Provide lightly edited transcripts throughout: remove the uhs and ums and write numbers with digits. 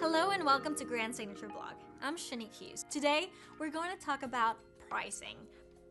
Hello and welcome to Grand Signature Blog. I'm Shanique Hughes. Today, we're going to talk about pricing.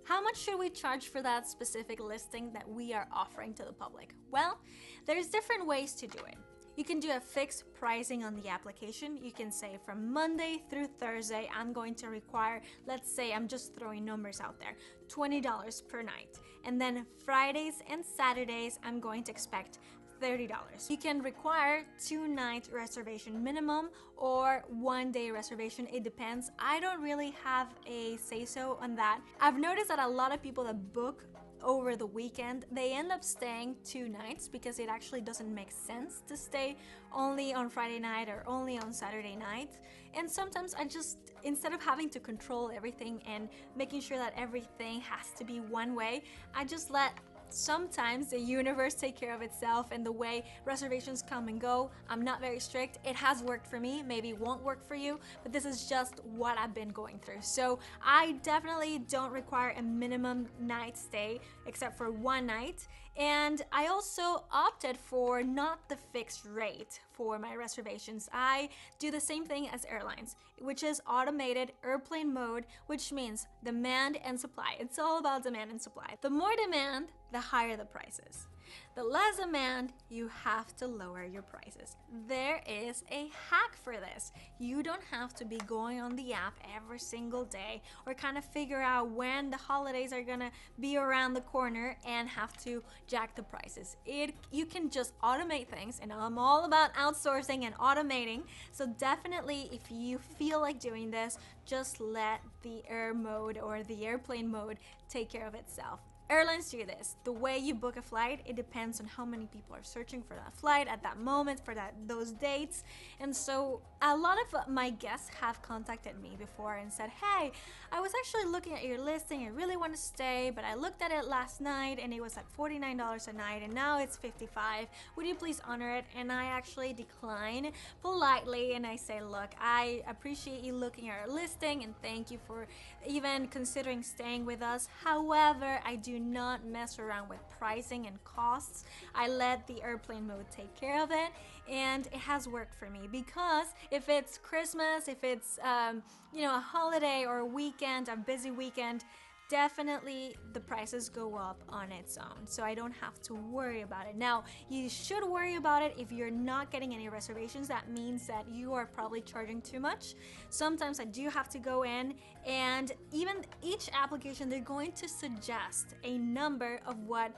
How much should we charge for that specific listing that we are offering to the public? Well, there's different ways to do it. You can do a fixed pricing on the application. You can say from Monday through Thursday, I'm going to require, let's say I'm just throwing numbers out there, $20 per night. And then Fridays and Saturdays, I'm going to expect $30. You can require 2-night reservation minimum or 1-day reservation. It depends. I don't really have a say-so on that. I've noticed that a lot of people that book over the weekend, they end up staying 2 nights because it actually doesn't make sense to stay only on Friday night or only on Saturday night. And sometimes I just, instead of having to control everything and making sure that everything has to be one way, I just let sometimes the universe take care of itself, and the way reservations come and go. I'm not very strict. It has worked for me, maybe it won't work for you, but this is just what I've been going through. So I definitely don't require a minimum night stay except for 1 night. And I also opted for not the fixed rate for my reservations. I do the same thing as airlines, which is automated airplane mode, which means demand and supply. It's all about demand and supply. The more demand, the higher the prices. The less demand, you have to lower your prices. There is a hack for this. You don't have to be going on the app every single day or kind of figure out when the holidays are gonna be around the corner and have to jack the prices. You can just automate things, and I'm all about outsourcing and automating. So definitely, if you feel like doing this, just let the air mode or the airplane mode take care of itself. Airlines do this. The way you book a flight, it depends on how many people are searching for that flight at that moment, for those dates. And so a lot of my guests have contacted me before and said, hey, I was actually looking at your listing, I really want to stay, but I looked at it last night and it was at $49 a night and now it's $55. Would you please honor it? And I actually decline politely and I say, look, I appreciate you looking at our listing and thank you for even considering staying with us. However, I do not mess around with pricing and costs. I let the airplane mode take care of it, and it has worked for me, because if it's Christmas, if it's a holiday or a weekend, a busy weekend, definitely the prices go up on its own, so I don't have to worry about it. Now, you should worry about it if you're not getting any reservations. That means that you are probably charging too much. Sometimes I do have to go in, and even each application, they're going to suggest a number of what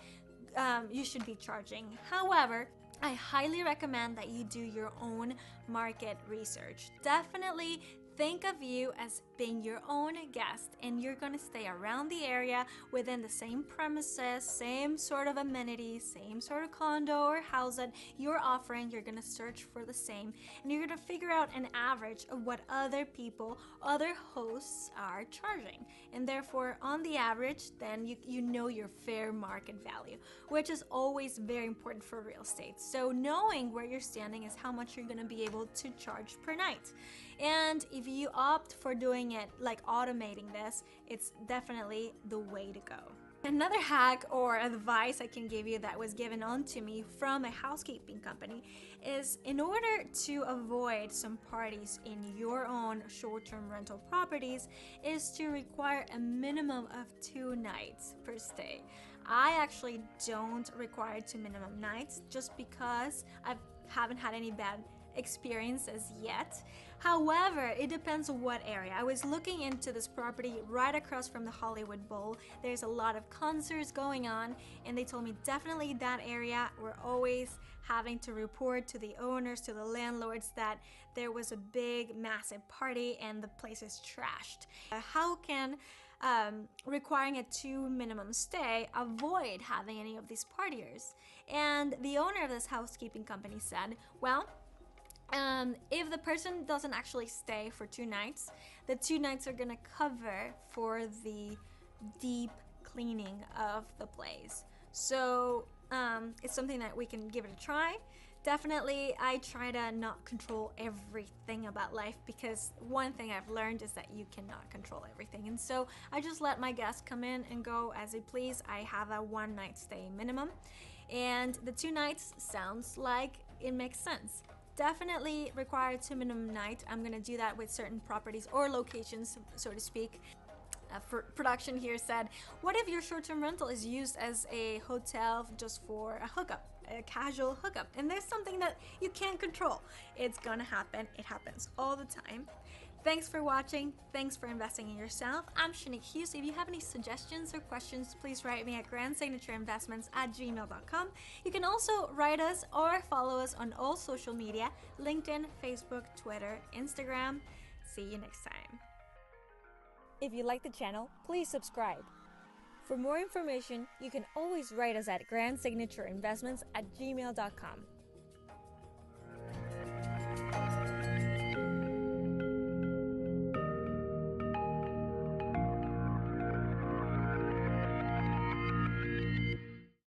you should be charging. However, I highly recommend that you do your own market research. Definitely think of you as being your own guest, and you're gonna stay around the area within the same premises, same sort of amenities, same sort of condo or house that you're offering. You're gonna search for the same, and you're gonna figure out an average of what other people, other hosts are charging. And therefore, on the average, then you know your fair market value, which is always very important for real estate. So knowing where you're standing is how much you're gonna be able to charge per night. And if you opt for doing it, like automating this, it's definitely the way to go. Another hack or advice I can give you that was given on to me from a housekeeping company is, in order to avoid some parties in your own short-term rental properties, is to require a minimum of 2 nights per stay. I actually don't require 2 minimum nights just because I haven't had any bad experiences yet. However, it depends on what area. I was looking into this property right across from the Hollywood Bowl. There's a lot of concerts going on, and they told me definitely that area, we're always having to report to the owners, to the landlords, that there was a big, massive party and the place is trashed. How can requiring a 2 minimum stay avoid having any of these partiers? And the owner of this housekeeping company said, well, if the person doesn't actually stay for 2 nights, the 2 nights are gonna cover for the deep cleaning of the place. So it's something that we can give it a try. Definitely, I try to not control everything about life, because one thing I've learned is that you cannot control everything. And so I just let my guests come in and go as they please. I have a 1 night stay minimum, and the 2 nights sounds like it makes sense. definitely require 2 minimum night. I'm gonna do that with certain properties or locations, so to speak. For production here said, what if your short-term rental is used as a hotel just for a hookup, a casual hookup, and there's something that you can't control? It's gonna happen. It happens all the time. Thanks for watching. Thanks for investing in yourself. I'm Shanique Hughes. If you have any suggestions or questions, please write me at grandsignatureiinvestments@gmail.com. You can also write us or follow us on all social media: LinkedIn, Facebook, Twitter, Instagram. See you next time. If you like the channel, please subscribe. For more information, you can always write us at grandsignatureiinvestments@gmail.com.